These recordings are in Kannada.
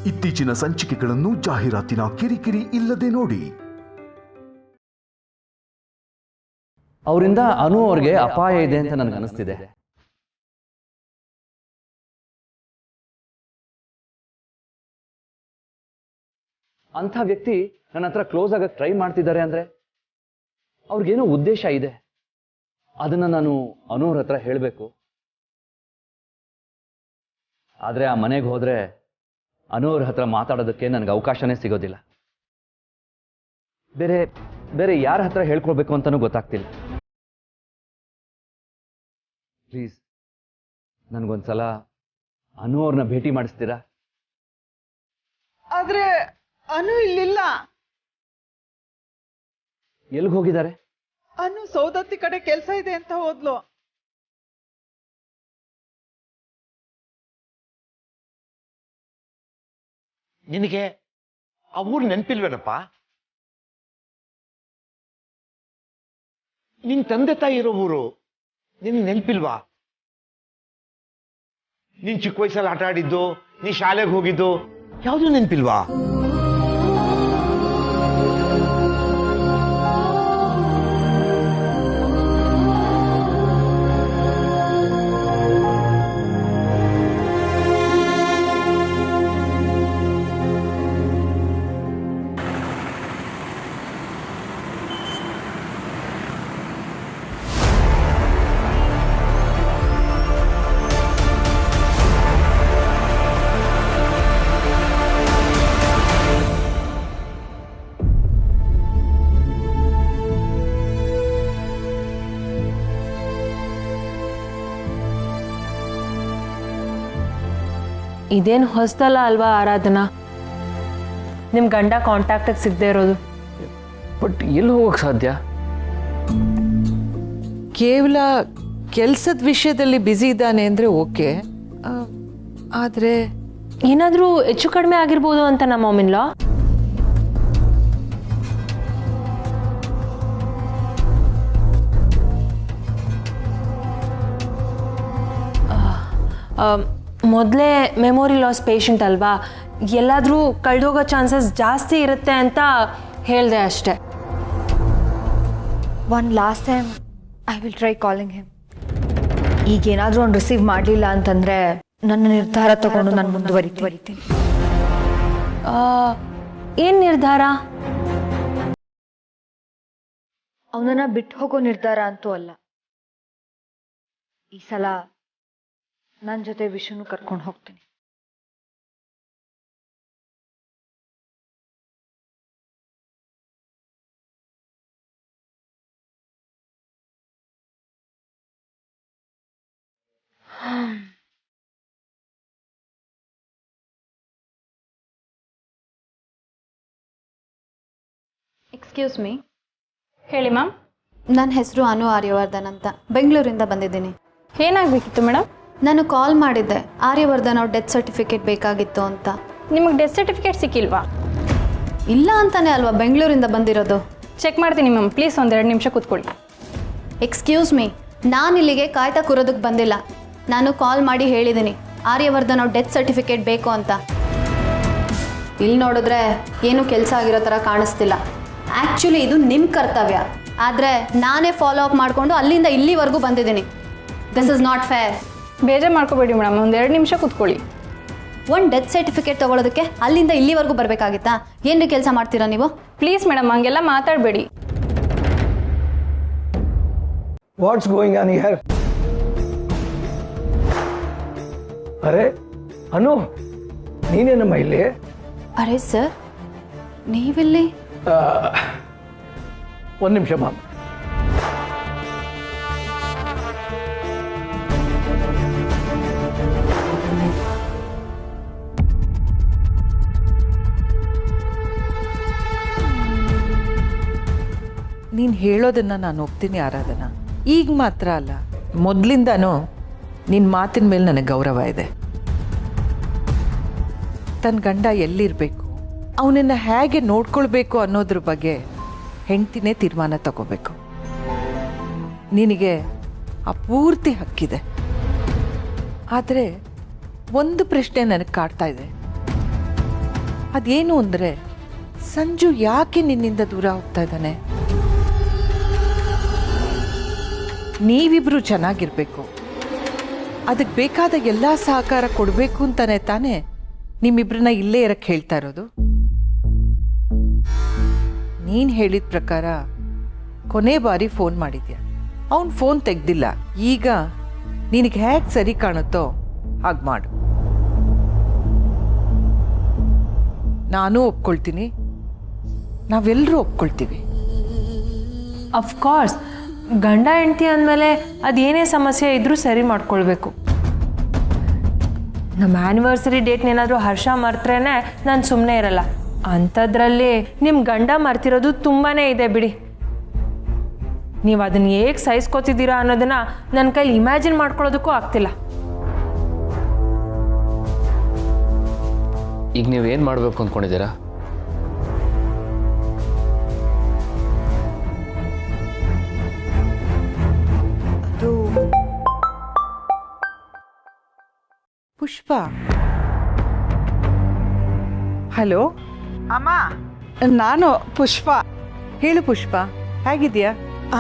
ಇತ್ತೀಚಿನ ಸಂಚಿಕೆಗಳನ್ನು ಜಾಹೀರಾತಿನ ಕಿರಿಕಿರಿ ಇಲ್ಲದೆ ನೋಡಿ. ಅವರಿಂದ ಅನು ಅವ್ರಿಗೆ ಅಪಾಯ ಇದೆ ಅಂತ ನನಗೆ ಅನಿಸ್ತಿದೆ. ಅಂಥ ವ್ಯಕ್ತಿ ನನ್ನ ಹತ್ರ ಕ್ಲೋಸ್ ಆಗಕ್ಕೆ ಟ್ರೈ ಮಾಡ್ತಿದ್ದಾರೆ ಅಂದ್ರೆ ಅವ್ರಿಗೇನೋ ಉದ್ದೇಶ ಇದೆ. ಅದನ್ನ ನಾನು ಅನು ಅವ್ರ ಹತ್ರ ಹೇಳಬೇಕು. ಆದ್ರೆ ಆ ಮನೆಗೆ ಹೋದ್ರೆ ಅನು ಅವ್ರ ಹತ್ರ ಮಾತಾಡೋದಕ್ಕೆ ನನಗೆ ಅವಕಾಶನೇ ಸಿಗೋದಿಲ್ಲ. ಬೇರೆ ಬೇರೆ ಯಾರ ಹತ್ರ ಹೇಳ್ಕೊಳ್ಬೇಕು ಅಂತಾನೂ ಗೊತ್ತಾಗ್ತಿಲ್ಲ. ಪ್ಲೀಸ್ ನನಗೊಂದ್ಸಲ ಅನು ಅವ್ರನ್ನ ಭೇಟಿ ಮಾಡಿಸ್ತೀರಾ? ಆದ್ರೆ ಅನು ಇಲ್ಲಿಲ್ಲ. ಎಲ್ಲಿಗೆ ಹೋಗಿದ್ದಾರೆ? ಅನು ಸೌದತ್ತಿ ಕಡೆ ಕೆಲಸ ಇದೆ ಅಂತ ಹೋದ್ಲು. ನಿನಗೆ ಆ ಊರು ನೆನಪಿಲ್ವೇನಪ್ಪ? ನಿನ್ ತಂದೆ ತಾಯಿ ಇರೋ ಊರು ನಿನ್ ನೆನಪಿಲ್ವಾ? ನೀನ್ ಚಿಕ್ಕ ವಯಸ್ಸಲ್ಲಿ ಆಟ ಆಡಿದ್ದು, ನೀ ಶಾಲೆಗೆ ಹೋಗಿದ್ದು ಯಾವುದು ನೆನಪಿಲ್ವಾ? ಇದೇನು ಹೊಸದಲ್ಲ ಅಲ್ವಾ ಆರಾಧನಾ, ನಿಮ್ಮ ಗಂಡ ಕಾಂಟ್ಯಾಕ್ಟಿಗೆ ಸಿಗದೆ ಇರೋದು? ಬಟ್ ಎಲ್ಲಿ ಹೋಗಕ್ಕೆ ಸಾಧ್ಯ? ಕೇವಲ ಕೆಲಸದ ವಿಷಯದಲ್ಲಿ ಬ್ಯುಸಿ ಇದ್ದಾನೆ ಅಂದರೆ ಓಕೆ, ಆದರೆ ಏನಾದರೂ ಹೆಚ್ಚು ಕಡಿಮೆ ಆಗಿರ್ಬೋದು ಅಂತ ನಮ್ಮ ಮಾಮಿನ್ಲಾ. ಮೊದಲೇ ಮೆಮೊರಿ ಲಾಸ್ ಪೇಷಂಟ್ ಅಲ್ವಾ, ಎಲ್ಲಾದರೂ ಕಳೆದೋಗೋ ಚಾನ್ಸಸ್ ಜಾಸ್ತಿ ಇರುತ್ತೆ ಅಂತ ಹೇಳಿದೆ ಅಷ್ಟೆ. One last time I will try calling him. ಈಗೇನಾದರೂ ಅವ್ನು ರಿಸೀವ್ ಮಾಡಲಿಲ್ಲ ಅಂತಂದರೆ ನನ್ನ ನಿರ್ಧಾರ ತಗೊಂಡು ನಾನು ಮುಂದುವರಿತೀನಿ. ಏನು ನಿರ್ಧಾರ? ಅವನನ್ನ ಬಿಟ್ಟು ಹೋಗೋ ನಿರ್ಧಾರ ಅಂತೂ ಅಲ್ಲ. ಈ ಸಲ ನನ್ನ ಜೊತೆ ವಿಷಯನೂ ಕರ್ಕೊಂಡು ಹೋಗ್ತೀನಿ. Excuse me. ಹೇಳಿ ಮ್ಯಾಮ್. ನನ್ನ ಹೆಸರು ಅನು ಆರ್ಯವರ್ಧನ್ ಅಂತ, ಬೆಂಗಳೂರಿಂದ ಬಂದಿದ್ದೀನಿ. ಏನಾಗಬೇಕಿತ್ತು ಮೇಡಮ್? ನಾನು ಕಾಲ್ ಮಾಡಿದ್ದೆ, ಆರ್ಯವರ್ಧನ್ ಅವ್ರ ಡೆತ್ ಸರ್ಟಿಫಿಕೇಟ್ ಬೇಕಾಗಿತ್ತು ಅಂತ. ನಿಮಗೆ ಡೆತ್ ಸರ್ಟಿಫಿಕೇಟ್ ಸಿಕ್ಕಿಲ್ವಾ? ಇಲ್ಲ ಅಂತಾನೆ ಅಲ್ವಾ ಬೆಂಗಳೂರಿಂದ ಬಂದಿರೋದು. ಚೆಕ್ ಮಾಡ್ತೀನಿ ಮ್ಯಾಮ್, ಪ್ಲೀಸ್ ಒಂದೆರಡು ನಿಮಿಷ ಕೂತ್ಕೊಳ್ಳಿ. ಎಕ್ಸ್ಕ್ಯೂಸ್ ಮೀ, ನಾನು ಇಲ್ಲಿಗೆ ಕಾಯ್ತಾ ಕೂರೋದಕ್ಕೆ ಬಂದಿಲ್ಲ. ನಾನು ಕಾಲ್ ಮಾಡಿ ಹೇಳಿದ್ದೀನಿ ಆರ್ಯವರ್ಧನ್ ಅವ್ರ ಡೆತ್ ಸರ್ಟಿಫಿಕೇಟ್ ಬೇಕು ಅಂತ. ಇಲ್ಲಿ ನೋಡಿದ್ರೆ ಏನೂ ಕೆಲಸ ಆಗಿರೋ ಥರ ಕಾಣಿಸ್ತಿಲ್ಲ. ಆ್ಯಕ್ಚುಲಿ ಇದು ನಿಮ್ಮ ಕರ್ತವ್ಯ, ಆದರೆ ನಾನೇ ಫಾಲೋ ಅಪ್ ಮಾಡಿಕೊಂಡು ಅಲ್ಲಿಂದ ಇಲ್ಲಿವರೆಗೂ ಬಂದಿದ್ದೀನಿ. This is not fair. ಬೇಜಾರು ಮಾಡ್ಕೋಬೇಡಿ ಮೇಡಮ್, ಒಂದೆರಡು ನಿಮಿಷ ಕೂತ್ಕೊಳ್ಳಿ. ಒಂದು ಡೆತ್ ಸರ್ಟಿಫಿಕೇಟ್ ತೊಗೊಳೋದಕ್ಕೆ ಅಲ್ಲಿಂದ ಇಲ್ಲಿವರೆಗೂ ಬರಬೇಕಾಗಿತ್ತಾ? ಏನ್ರಿ ಕೆಲಸ ಮಾಡ್ತೀರಾ ನೀವು? ಪ್ಲೀಸ್ ಮೇಡಮ್, ಹಂಗೆಲ್ಲ ಮಾತಾಡಬೇಡಿ. What's going on here? ಅರೆ ಅನು, ನೀನೇನಮ್ಮ ಇಲ್ಲಿ? ಅರೆ ಸರ್, ನೀವಿಲ್ಲಿ? ಒಂದು ನಿಮಿಷ ಮಾಮ್. ನೀನು ಹೇಳೋದನ್ನು ನಾನು ಒಪ್ತೀನಿ ಆರಾಧನಾ. ಈಗ ಮಾತ್ರ ಅಲ್ಲ, ಮೊದಲಿಂದನೂ ನಿನ್ನ ಮಾತಿನ ಮೇಲೆ ನನಗೆ ಗೌರವ ಇದೆ. ತನ್ನ ಗಂಡ ಎಲ್ಲಿರಬೇಕು, ಅವನನ್ನು ಹೇಗೆ ನೋಡ್ಕೊಳ್ಬೇಕು ಅನ್ನೋದ್ರ ಬಗ್ಗೆ ಹೆಂಡ್ತಿನೇ ತೀರ್ಮಾನ ತಗೋಬೇಕು. ನಿನಗೆ ಆ ಪೂರ್ತಿ ಹಕ್ಕಿದೆ. ಆದರೆ ಒಂದು ಪ್ರಶ್ನೆ ನನಗೆ ಕಾಡ್ತಾ ಇದೆ. ಅದೇನು ಅಂದರೆ ಸಂಜು ಯಾಕೆ ನಿನ್ನಿಂದ ದೂರ ಹೋಗ್ತಾ ಇದ್ದಾನೆ? ನೀವಿಬ್ರು ಚೆನ್ನಾಗಿರ್ಬೇಕು, ಅದಕ್ಕೆ ಬೇಕಾದ ಎಲ್ಲ ಸಹಕಾರ ಕೊಡಬೇಕು ಅಂತಾನೆ ತಾನೇ ನಿಮ್ಮಿಬ್ರನ್ನ ಇಲ್ಲೇ ಇರಕ್ಕೆ ಹೇಳ್ತಾ ಇರೋದು. ನೀನು ಹೇಳಿದ ಪ್ರಕಾರ ಕೊನೆ ಬಾರಿ ಫೋನ್ ಮಾಡಿದ್ಯಾ, ಅವನು ಫೋನ್ ತೆಗ್ದಿಲ್ಲ. ಈಗ ನಿನಗೆ ಹೇಗೆ ಸರಿ ಕಾಣುತ್ತೋ ಹಾಗೆ ಮಾಡು. ನಾನು ಒಪ್ಕೊಳ್ತೀನಿ, ನಾವೆಲ್ಲರೂ ಒಪ್ಕೊಳ್ತೀವಿ. ಅಫ್ಕೋರ್ಸ್ ಗಂಡ ಹೆಂಡ್ತಿ ಅಂದಮೇಲೆ ಅದೇನೇ ಸಮಸ್ಯೆ ಇದ್ರೂ ಸರಿ ಮಾಡ್ಕೊಳ್ಬೇಕು. ನಮ್ಮ ಆ್ಯನಿವರ್ಸರಿ ಡೇಟ್ನೇನಾದರೂ ಹರ್ಷ ಮರ್ತರೇ ನಾನು ಸುಮ್ಮನೆ ಇರಲ್ಲ. ಅಂಥದ್ರಲ್ಲಿ ನಿಮ್ಮ ಗಂಡ ಮರ್ತಿರೋದು ತುಂಬಾ ಇದೆ ಬಿಡಿ. ನೀವು ಅದನ್ನು ಹೇಗೆ ಸಹಿಸ್ಕೋತಿದ್ದೀರಾ ಅನ್ನೋದನ್ನು ನನ್ನ ಕೈಲಿ ಇಮ್ಯಾಜಿನ್ ಮಾಡ್ಕೊಳ್ಳೋದಕ್ಕೂ ಆಗ್ತಿಲ್ಲ. ಈಗ ನೀವೇನು ಮಾಡಬೇಕು ಅಂದ್ಕೊಂಡಿದ್ದೀರಾ? ಪುಷ್ಪ, ಹಲೋ. ಅಮ್ಮ, ನಾನು ಪುಷ್ಪ. ಹೇಳು ಪುಷ್ಪ, ಹೇಗಿದೆಯಾ?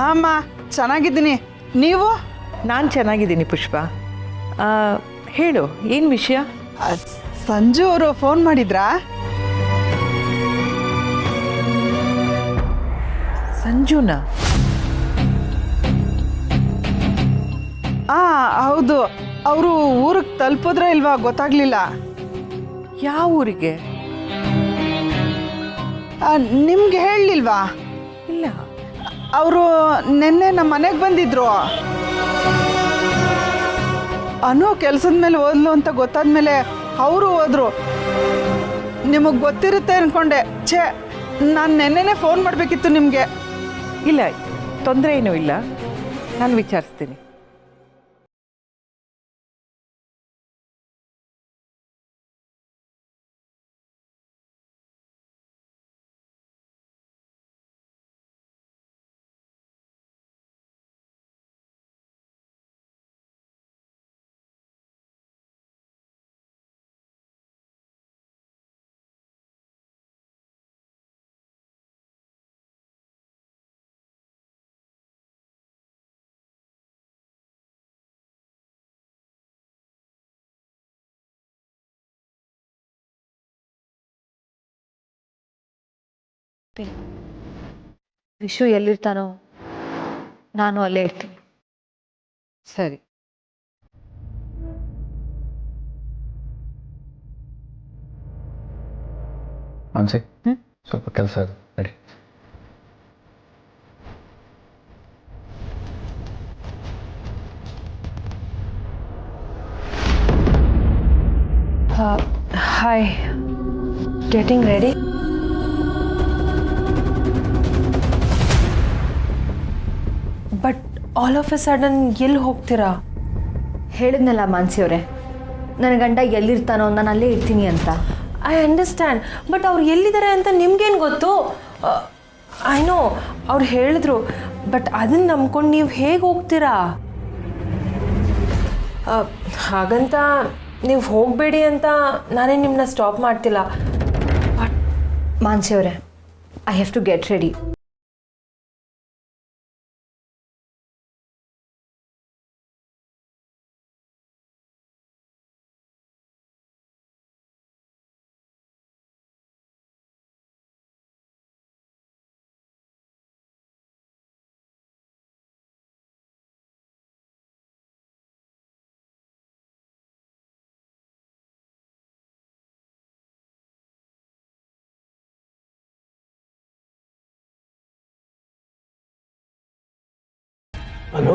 ಅಮ್ಮ, ಚೆನ್ನಾಗಿದ್ದೀನಿ. ನೀವು? ನಾನು ಚೆನ್ನಾಗಿದ್ದೀನಿ ಪುಷ್ಪ. ಹೇಳು, ಏನು ವಿಷಯ? ಸಂಜು ಅವರು ಫೋನ್ ಮಾಡಿದ್ರಾ? ಸಂಜುನಾ? ಹೌದು. ಅವರು ಊರಿಗೆ ತಲುಪಿದ್ರೆ ಇಲ್ವಾ ಗೊತ್ತಾಗ್ಲಿಲ್ಲ. ಯಾವ ಊರಿಗೆ? ನಿಮ್ಗೆ ಹೇಳಲಿಲ್ವಾ? ಇಲ್ಲ. ಅವರು ನಿನ್ನೆ ನಮ್ಮ ಮನೆಗೆ ಬಂದಿದ್ರು. ಅನು ಕೆಲಸದ ಮೇಲೆ ಹೋದ್ಲು ಅಂತ ಗೊತ್ತಾದ್ಮೇಲೆ ಅವರು ಹೋದ್ರು. ನಿಮಗೆ ಗೊತ್ತಿರುತ್ತೆ ಅನ್ಕೊಂಡೆ. ಛೇ, ನಾನು ನೆನ್ನೆನೇ ಫೋನ್ ಮಾಡಬೇಕಿತ್ತು ನಿಮಗೆ. ಇಲ್ಲ, ತೊಂದರೆ ಏನೂ ಇಲ್ಲ, ನಾನು ವಿಚಾರಿಸ್ತೀನಿ. ವಿಶು ಎಲ್ಲಿರ್ತಾನೋ ನಾನು ಅಲ್ಲೇ ಇರ್ತೀನಿ. ಸರಿ. ಮಾನ್ಸಿ, ಸ್ವಲ್ಪ ಕೆಲಸ ಇದೆ, ನಡಿ. Hi, getting ready? But all of A sudden ಎಲ್ಲಿ ಹೋಗ್ತೀರಾ? ಹೇಳಿದ್ನಲ್ಲ ಮಾನ್ಸಿ ಅವರೇ, ನನ್ನ ಗಂಡ ಎಲ್ಲಿರ್ತಾನೋ ನಾನು ಅಲ್ಲೇ ಇರ್ತೀನಿ ಅಂತ. ಐ ಅಂಡರ್ಸ್ಟ್ಯಾಂಡ್, ಬಟ್ ಅವ್ರು ಎಲ್ಲಿದ್ದಾರೆ ಅಂತ ನಿಮ್ಗೇನು ಗೊತ್ತು? ಐ ನೋ ಅವ್ರು ಹೇಳಿದ್ರು, ಬಟ್ ಅದನ್ನು ನಂಬ್ಕೊಂಡು ನೀವು ಹೇಗೆ ಹೋಗ್ತೀರಾ? ಹಾಗಂತ ನೀವು ಹೋಗಬೇಡಿ ಅಂತ ನಾನೇ ನಿಮ್ಮನ್ನ ಸ್ಟಾಪ್ ಮಾಡ್ತಿಲ್ಲ. ಬಟ್ ಮಾನ್ಸಿ ಅವರೇ, I have to get ready. Hello,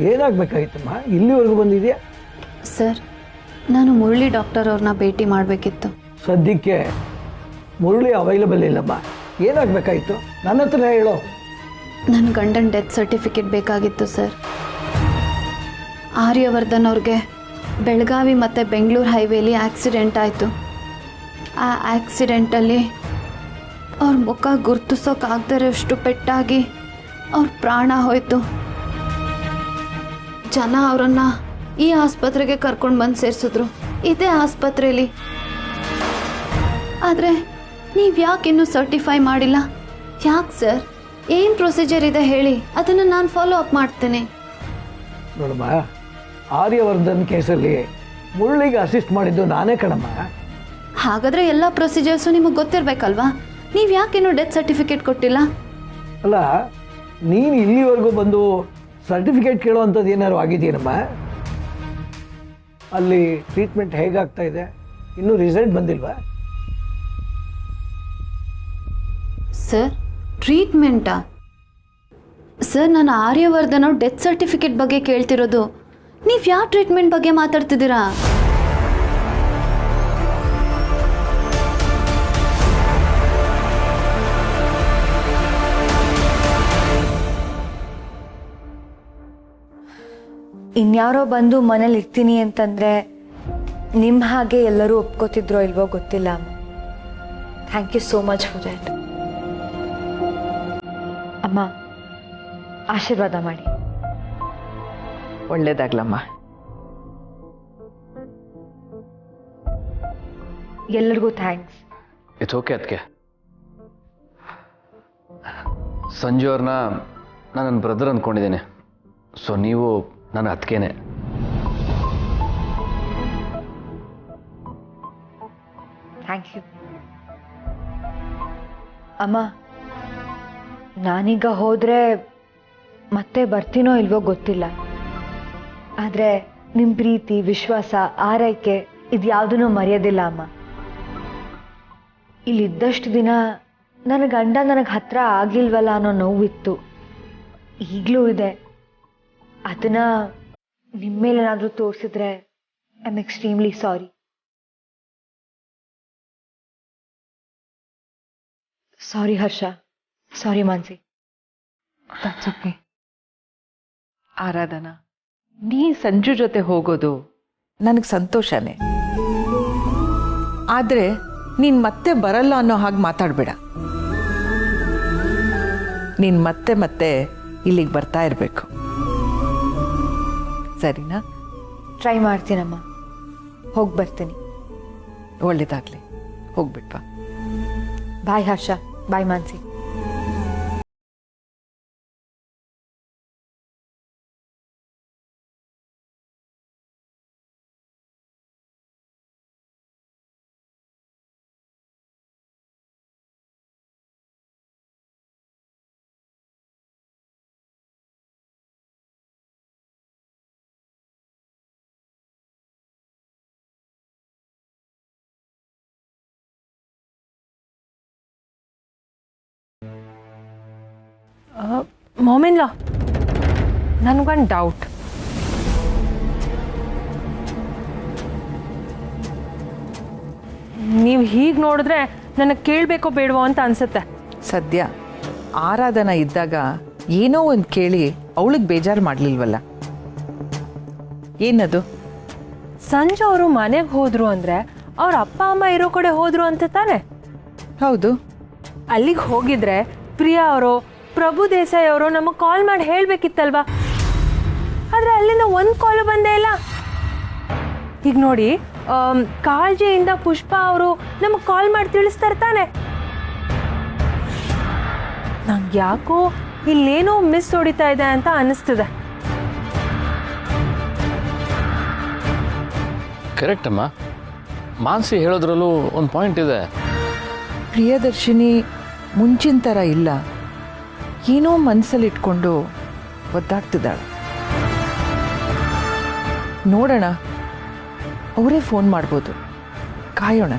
ಏನಾಗಬೇಕಾಗಿತ್ತಮ್ಮ? ಇಲ್ಲಿವರೆಗೂ ಬಂದಿದೆಯಾ? ಸರ್, ನಾನು ಮುರಳಿ ಡಾಕ್ಟರ್ ಅವ್ರನ್ನ ಭೇಟಿ ಮಾಡಬೇಕಿತ್ತು. ಸದ್ಯಕ್ಕೆ ಮುರಳಿ ಅವೈಲಬಲ್ ಇಲ್ಲಮ್ಮ. ಏನಾಗಬೇಕಾಗಿತ್ತು? ನನ್ನ ಹತ್ರ ಹೇಳೋ. ನನ್ನ ಗಂಡನ ಡೆತ್ ಸರ್ಟಿಫಿಕೇಟ್ ಬೇಕಾಗಿತ್ತು ಸರ್. ಆರ್ಯವರ್ಧನ್ ಅವ್ರಿಗೆ ಬೆಳಗಾವಿ ಮತ್ತು ಬೆಂಗಳೂರು ಹೈವೇಲಿ ಆಕ್ಸಿಡೆಂಟ್ ಆಯಿತು. ಆ ಆಕ್ಸಿಡೆಂಟಲ್ಲಿ ಅವ್ರ ಮುಖ ಗುರ್ತಿಸೋಕ್ಕಾಗದಷ್ಟು ಪೆಟ್ಟಾಗಿ ಅವ್ರ ಪ್ರಾಣ ಹೋಯಿತು. ಜನ ಅವರನ್ನು ಈ ಆಸ್ಪತ್ರೆಗೆ ಕರ್ಕೊಂಡು ಬಂದು ಸೇರಿಸಿದ್ರು, ಇದೇ ಆಸ್ಪತ್ರೆಯಲ್ಲಿ. ಆದರೆ ನೀವು ಯಾಕೆ ಇನ್ನೂ ಸರ್ಟಿಫೈ ಮಾಡಿಲ್ಲ? ಯಾಕೆ ಸರ್? ಏನು ಪ್ರೊಸೀಜರ್ ಇದೆ ಹೇಳಿ, ಅದನ್ನು ನಾನು ಫಾಲೋ ಅಪ್ ಮಾಡ್ತೇನೆ. ನೋಡಮ್ಮ, ಆರ್ಯವರ್ಧನ್ ಕೇಸಲ್ಲಿ ಮುರಳಿಗೆ ಅಸಿಸ್ಟ್ ಮಾಡಿದ್ದು ನಾನೇ ಕಣಮ್ಮ. ಹಾಗಾದರೆ ಎಲ್ಲ ಪ್ರೊಸೀಜರ್ಸು ನಿಮಗೆ ಗೊತ್ತಿರಬೇಕಲ್ವಾ? ನೀವು ಯಾಕೆ ಇನ್ನೂ ಡೆತ್ ಸರ್ಟಿಫಿಕೇಟ್ ಕೊಟ್ಟಿಲ್ಲ? ಅಲ್ಲ, ನೀನು ಇಲ್ಲಿವರೆಗೂ ಬಂದು ಸರ್ಟಿಫಿಕೇಟ್ ಕೇಳೋವಂಥದ್ದು ಏನಾದ್ರು ಆಗಿದೆಯೇನಮ್ಮ? ಅಲ್ಲಿ ಟ್ರೀಟ್ಮೆಂಟ್ ಹೇಗಾಗ್ತಾ ಇದೆ? ಇನ್ನೂ ರಿಸಲ್ಟ್ ಬಂದಿಲ್ವಾ? ಸರ್, ಟ್ರೀಟ್ಮೆಂಟಾ? ಸರ್, ನಾನು ಆರ್ಯವರ್ಧನ್ ಅವ್ರ ಡೆತ್ ಸರ್ಟಿಫಿಕೇಟ್ ಬಗ್ಗೆ ಕೇಳ್ತಿರೋದು. ನೀವು ಯಾವ ಟ್ರೀಟ್ಮೆಂಟ್ ಬಗ್ಗೆ ಮಾತಾಡ್ತಿದ್ದೀರಾ? ಇನ್ಯಾರೋ ಬಂದು ಮನೇಲಿ ಇರ್ತೀನಿ ಅಂತಂದರೆ ನಿಮ್ಮ ಹಾಗೆ ಎಲ್ಲರೂ ಒಪ್ಕೋತಿದ್ರೋ ಇಲ್ವೋ ಗೊತ್ತಿಲ್ಲ. Thank you so much for that. ಅಮ್ಮ, ಆಶೀರ್ವಾದ ಮಾಡಿ. ಒಳ್ಳೇದಾಗ್ಲಮ್ಮ. ಎಲ್ಲರಿಗೂ ಥ್ಯಾಂಕ್ಸ್. ಇಟ್ಸ್ ಓಕೆ ಅದಕ್ಕೆ. ಸಂಜು ಅವ್ರನ್ನ ನಾನು ನನ್ನ ಬ್ರದರ್ ಅಂದ್ಕೊಂಡಿದ್ದೇನೆ. ಸೊ ನೀವು ನನ್ನ ಅದಕ್ಕೇನೆ. Thank you. ಅಮ್ಮ, ನಾನೀಗ ಹೋದರೆ ಮತ್ತೆ ಬರ್ತೀನೋ ಇಲ್ವೋ ಗೊತ್ತಿಲ್ಲ. ಆದರೆ ನಿಮ್ಮ ಪ್ರೀತಿ, ವಿಶ್ವಾಸ, ಆರೈಕೆ ಇದ್ಯಾವುದೂ ಮರೆಯೋದಿಲ್ಲ ಅಮ್ಮ. ಇಲ್ಲಿದ್ದಷ್ಟು ದಿನ ನನ್ನ ಗಂಡ ನನಗೆ ಹತ್ರ ಆಗಿಲ್ವಲ್ಲ ಅನ್ನೋ ನೋವಿತ್ತು, ಈಗಲೂ ಇದೆ. ಅದನ್ನು ನಿಮ್ಮ ಮೇಲೇನಾದರೂ ತೋರಿಸಿದ್ರೆ I am extremely sorry. Sorry Harsha, sorry Mansi. That's okay. Aradhana, ನೀ ಸಂಜು ಜೊತೆ ಹೋಗೋದು ನನಗೆ ಸಂತೋಷನೇ. ಆದರೆ ನೀನು ಮತ್ತೆ ಬರಲ್ಲ ಅನ್ನೋ ಹಾಗೆ ಮಾತಾಡಬೇಡ. ನೀನು ಮತ್ತೆ ಮತ್ತೆ ಇಲ್ಲಿಗೆ ಬರ್ತಾ ಇರಬೇಕು, ಸರಿನಾ? ಟ್ರೈ ಮಾಡ್ತೀನಮ್ಮ, ಹೋಗಿ ಬರ್ತೀನಿ. ಒಳ್ಳೇದಾಗಲಿ, ಹೋಗ್ಬಿಟ್ವಾ. ಬಾಯ್ ಹರ್ಷ, ಬಾಯ್ ಮಾನ್ಸಿ. ಮೊಮೆನ್ಲಾ, ನನಗೊಂದು ಡೌಟ್. ನೀವು ಹೀಗೆ ನೋಡಿದ್ರೆ ನನಗೆ ಕೇಳಬೇಕೋ ಬೇಡವೋ ಅಂತ ಅನ್ಸುತ್ತೆ. ಸದ್ಯ ಆರಾಧನಾ ಇದ್ದಾಗ ಏನೋ ಒಂದು ಕೇಳಿ ಅವಳಿಗೆ ಬೇಜಾರು ಮಾಡಲಿಲ್ವಲ್ಲ? ಏನದು? ಸಂಜು ಅವರು ಮನೆಗೆ ಹೋದ್ರು ಅಂದರೆ ಅವ್ರ ಅಪ್ಪ ಅಮ್ಮ ಇರೋ ಕಡೆ ಹೋದ್ರು ಅಂತ ತಾನೆ? ಹೌದು. ಅಲ್ಲಿಗೆ ಹೋಗಿದ್ರೆ ಪ್ರಿಯಾ ಅವರು, ಪ್ರಭು ದೇಸಾಯಿ ಅವರು ನಮಗೆ ಕಾಲ್ ಮಾಡಿ ಹೇಳಬೇಕಿತ್ತಲ್ವಾ? ಆದರೆ ಅಲ್ಲಿಂದ ಒಂದು ಕಾಲು ಬಂದೇ ಇಲ್ಲ. ಈಗ ನೋಡಿ, ಕಾಳಜಿಯಿಂದ ಪುಷ್ಪ ಅವರು ನಮಗೆ ಕಾಲ್ ಮಾಡಿ ತಿಳಿಸ್ತಾರೆ ತಾನೆ. ನಂಗೆ ಯಾಕೋ ಇಲ್ಲೇನೋ ಮಿಸ್ ಹೊಡಿತಾ ಇದೆ ಅಂತ ಅನ್ನಿಸ್ತದೆ. ಕರೆಕ್ಟ್ ಅಮ್ಮ, ಮಾನ್ಸಿ ಹೇಳೋದ್ರಲ್ಲೂ ಒಂದು ಪಾಯಿಂಟ್ ಇದೆ. ಪ್ರಿಯದರ್ಶಿನಿ ಮುಂಚಿನ ಥರ ಇಲ್ಲ, ಏನೋ ಮನಸ್ಸಲ್ಲಿ ಇಟ್ಕೊಂಡು ಒದ್ದಾಡ್ತಿದ್ದಾಳೆ. ನೋಡೋಣ, ಅವರೇ ಫೋನ್ ಮಾಡ್ಬೋದು, ಕಾಯೋಣ.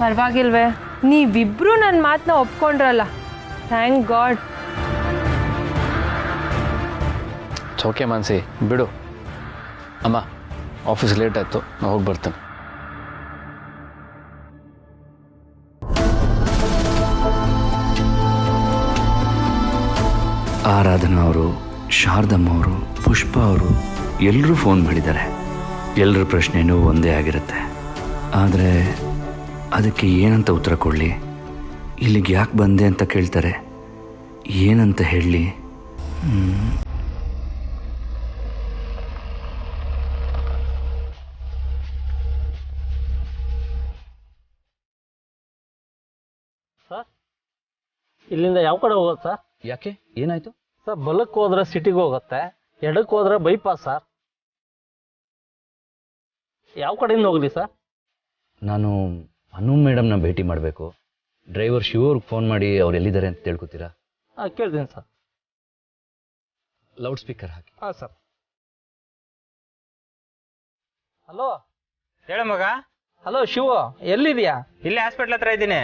ಪರವಾಗಿಲ್ವೇ, ನೀವಿಬ್ರು ನನ್ನ ಮಾತನ್ನ ಒಪ್ಕೊಂಡ್ರಲ್ಲ, ಥ್ಯಾಂಕ್ ಗಾಡ್. ಓಕೆ ಮಾನ್ಸಿ, ಬಿಡು. ಅಮ್ಮ, ಆಫೀಸ್ ಲೇಟ್ ಆಯಿತು, ನಾನು ಹೋಗಿ ಬರ್ತೇನೆ. ಆರಾಧನಾ ಅವರು, ಶಾರದಮ್ಮ ಅವರು, ಪುಷ್ಪ ಅವರು ಎಲ್ಲರೂ ಫೋನ್ ಮಾಡಿದ್ದಾರೆ. ಎಲ್ಲರ ಪ್ರಶ್ನೆನೂ ಒಂದೇ ಆಗಿರುತ್ತೆ. ಆದರೆ ಅದಕ್ಕೆ ಏನಂತ ಉತ್ತರ ಕೊಡಲಿ? ಇಲ್ಲಿಗೆ ಯಾಕೆ ಬಂದೆ ಅಂತ ಕೇಳ್ತಾರೆ, ಏನಂತ ಹೇಳಲಿ? ಸರ್ ಇಲ್ಲಿಂದ ಯಾವ ಕಡೆ ಹೋಗೋದು ಸರ್? ಯಾಕೆ ಏನಾಯ್ತು? ಸರ್ ಬಲಕ್ಕೆ ಹೋದ್ರೆ ಸಿಟಿಗೆ ಹೋಗುತ್ತೆ, ಎಡಕ್ಕೆ ಹೋದ್ರೆ ಬೈಪಾಸ್ ಸರ್. ಯಾವ ಕಡೆಯಿಂದ ಹೋಗಲಿ ಸರ್? ನಾನು ಅನು ಮೇಡಮ್ನ ಭೇಟಿ ಮಾಡಬೇಕು. ಡ್ರೈವರ್ ಶಿವ ಅವ್ರಿಗೆ ಫೋನ್ ಮಾಡಿ ಅವ್ರು ಎಲ್ಲಿದ್ದಾರೆ ಅಂತ ತಿಳ್ಕೊತೀರಾ? ಹಾಂ ಕೇಳ್ತೀನಿ ಸರ್. ಲೌಡ್ ಸ್ಪೀಕರ್ ಹಾಕಿ. ಹಾಂ ಸರ್. ಹಲೋ ಹೇಳು ಮಗ. ಹಲೋ ಶಿವ, ಎಲ್ಲಿದೆಯಾ? ಇಲ್ಲಿ ಹಾಸ್ಪಿಟ್ಲ್ ಹತ್ರ ಇದ್ದೀನಿ.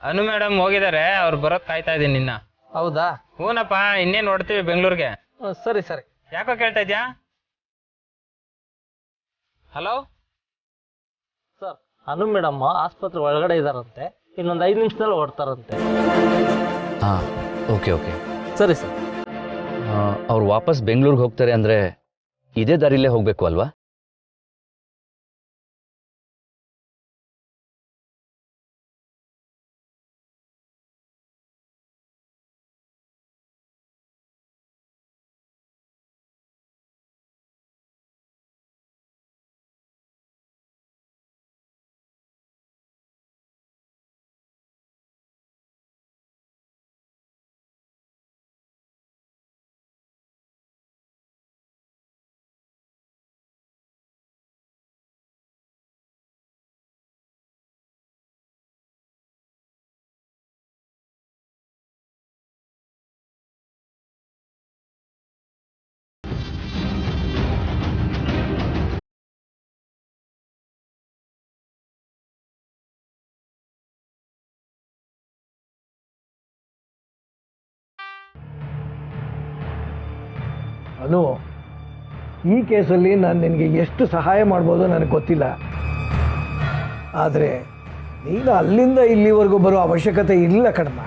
ಅನು ಮೇಡಮ್ ಹೋಗಿದ್ದಾರೆ, ಅವ್ರು ಬರೋದು ಕಾಯ್ತಾ ಇದ್ದೀನಿ ನಿನ್ನ. ಹೌದಾ? ಹೂನಪ್ಪ, ಇನ್ನೇನು ನೋಡ್ತೀವಿ ಬೆಂಗಳೂರಿಗೆ. ಸರಿ ಸರಿ. ಯಾಕೋ ಕೇಳ್ತಾ ಇದ್ಯಾ? ಹಲೋ ಸರ್, ಅನು ಮೇಡಮ್ ಆಸ್ಪತ್ರೆ ಒಳಗಡೆ ಇದ್ದಾರಂತೆ, ಇನ್ನೊಂದು 5 ನಿಮಿಷದಲ್ಲಿ ಹೊರಡ್ತಾರಂತೆ. ಹಾಂ, ಓಕೆ ಓಕೆ, ಸರಿ ಸರ್. ಅವ್ರು ವಾಪಸ್ ಬೆಂಗಳೂರಿಗೆ ಹೋಗ್ತಾರೆ ಅಂದರೆ ಇದೇ ದಾರಿಲೇ ಹೋಗಬೇಕು ಅಲ್ವಾ? ಅನು, ಈ ಕೇಸಲ್ಲಿ ನಾನು ನಿನಗೆ ಎಷ್ಟು ಸಹಾಯ ಮಾಡ್ಬೋದು ನನಗೆ ಗೊತ್ತಿಲ್ಲ. ಆದರೆ ನೀನು ಅಲ್ಲಿಂದ ಇಲ್ಲಿವರೆಗೂ ಬರೋ ಅವಶ್ಯಕತೆ ಇಲ್ಲ ಕಣಮ್ಮ.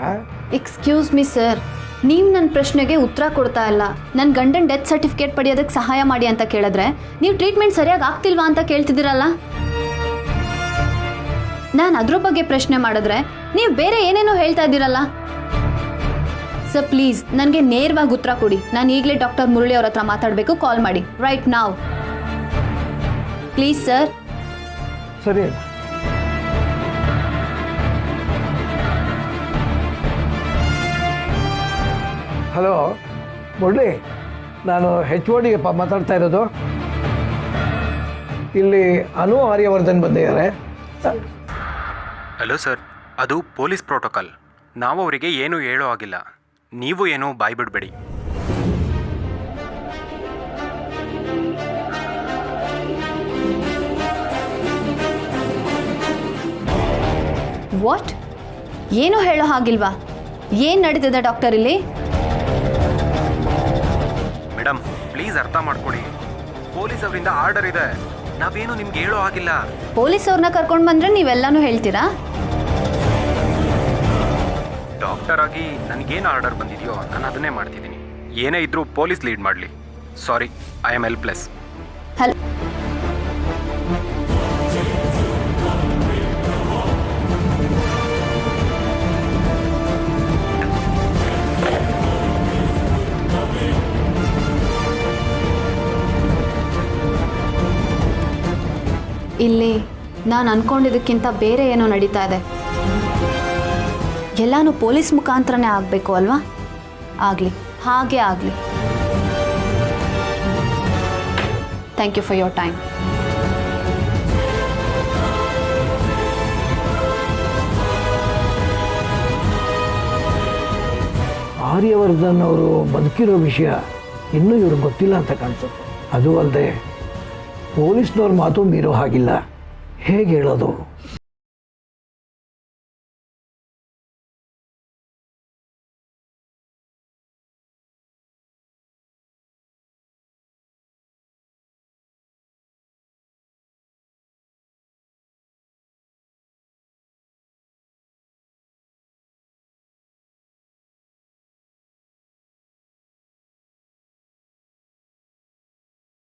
ಎಕ್ಸ್ಕ್ಯೂಸ್ ಮಿ ಸರ್, ನೀವು ನನ್ನ ಪ್ರಶ್ನೆಗೆ ಉತ್ತರ ಕೊಡ್ತಾ ಇಲ್ಲ. ನನ್ನ ಗಂಡನ ಡೆತ್ ಸರ್ಟಿಫಿಕೇಟ್ ಪಡೆಯೋದಕ್ಕೆ ಸಹಾಯ ಮಾಡಿ ಅಂತ ಕೇಳಿದ್ರೆ ನೀವು ಟ್ರೀಟ್ಮೆಂಟ್ ಸರಿಯಾಗಿ ಆಗ್ತಿಲ್ವಾ ಅಂತ ಕೇಳ್ತಿದ್ದೀರಲ್ಲ. ನಾನು ಅದ್ರ ಬಗ್ಗೆ ಪ್ರಶ್ನೆ ಮಾಡಿದ್ರೆ ನೀವು ಬೇರೆ ಏನೇನೋ ಹೇಳ್ತಾ ಇದ್ದೀರಲ್ಲ. ಸರ್ ಪ್ಲೀಸ್ ನನಗೆ ನೇರವಾಗಿ ಉತ್ತರ ಕೊಡಿ. ನಾನು ಈಗಲೇ ಡಾಕ್ಟರ್ ಮುರಳಿ ಅವ್ರ ಹತ್ರ ಮಾತಾಡಬೇಕು. ಕಾಲ್ ಮಾಡಿ ರೈಟ್ ನಾವ್ ಪ್ಲೀಸ್ ಸರ್. ಸರಿ. ಹಲೋ ಮುರಳಿ, ನಾನು HOD ಮಾತಾಡ್ತಾ ಇರೋದು. ಇಲ್ಲಿ ಅನು ಆರ್ಯವರ್ಧನ್ ಬಂದಿದ್ದಾರೆ. ಹಲೋ ಸರ್, ಅದು ಪೊಲೀಸ್ ಪ್ರೋಟೋಕಾಲ್. ನಾವು ಅವರಿಗೆ ಏನೂ ಹೇಳೋ ಆಗಿಲ್ಲ. ನೀವು ಏನೂ ಬಾಯ್ ಬಿಡಬೇಡಿ. ವಾಟ್? ಏನು ಹೇಳೋ ಹಾಗಿಲ್ವಾ? ಏನು ನಡೀತಿದೆ ಡಾಕ್ಟರ್ ಇಲ್ಲಿ? ಮೇಡಮ್ ಪ್ಲೀಸ್ ಅರ್ಥ ಮಾಡ್ಕೊಳ್ಳಿ. ಪೊಲೀಸ್ ಅವರಿಂದ ಆರ್ಡರ್ ಇದೆ, ನಾವೇನು ನಿಮ್ಗೆ ಹೇಳೋ ಆಗಿಲ್ಲ. ಪೊಲೀಸ್ ಅವ್ರನ್ನ ಕರ್ಕೊಂಡು ಬಂದ್ರೆ ನೀವೆಲ್ಲಾನು ಹೇಳ್ತೀರಾ? ಡಾಕ್ಟರ್ ಆಗಿ ನನಗೇನು ಆರ್ಡರ್ ಬಂದಿದೆಯೋ ನಾನು ಅದನ್ನೇ ಮಾಡ್ತಿದ್ದೀನಿ. ಏನೇ ಇದ್ರೂ ಪೊಲೀಸ್ ಲೀಡ್ ಮಾಡಲಿ. ಸಾರಿ, ಐ ಆಮ್ ಹೆಲ್ಪ್ಲೆಸ್. ಹಲೋ, ಇಲ್ಲಿ ನಾನು ಅನ್ಕೊಂಡಿದ್ದಕ್ಕಿಂತ ಬೇರೆ ಏನೋ ನಡೀತಾ ಇದೆ. ಎಲ್ಲಾನು ಪೊಲೀಸ್ ಮುಖಾಂತರನೇ ಆಗಬೇಕು ಅಲ್ವಾ? ಆಗಲಿ, ಹಾಗೆ ಆಗಲಿ. Thank you for your time. Aryavardhan ಅವರು ಬದುಕಿರೋ ವಿಷಯ ಇನ್ನೂ ಇವ್ರಿಗೆ ಗೊತ್ತಿಲ್ಲ ಅಂತ ಕಾಣಿಸುತ್ತೆ. ಅದು ಅಲ್ಲದೆ ಪೊಲೀಸ್ನವ್ರ ಮಾತು ಮೀರೋ ಹಾಗಿಲ್ಲ. ಹೇಗೆ ಹೇಳೋದು?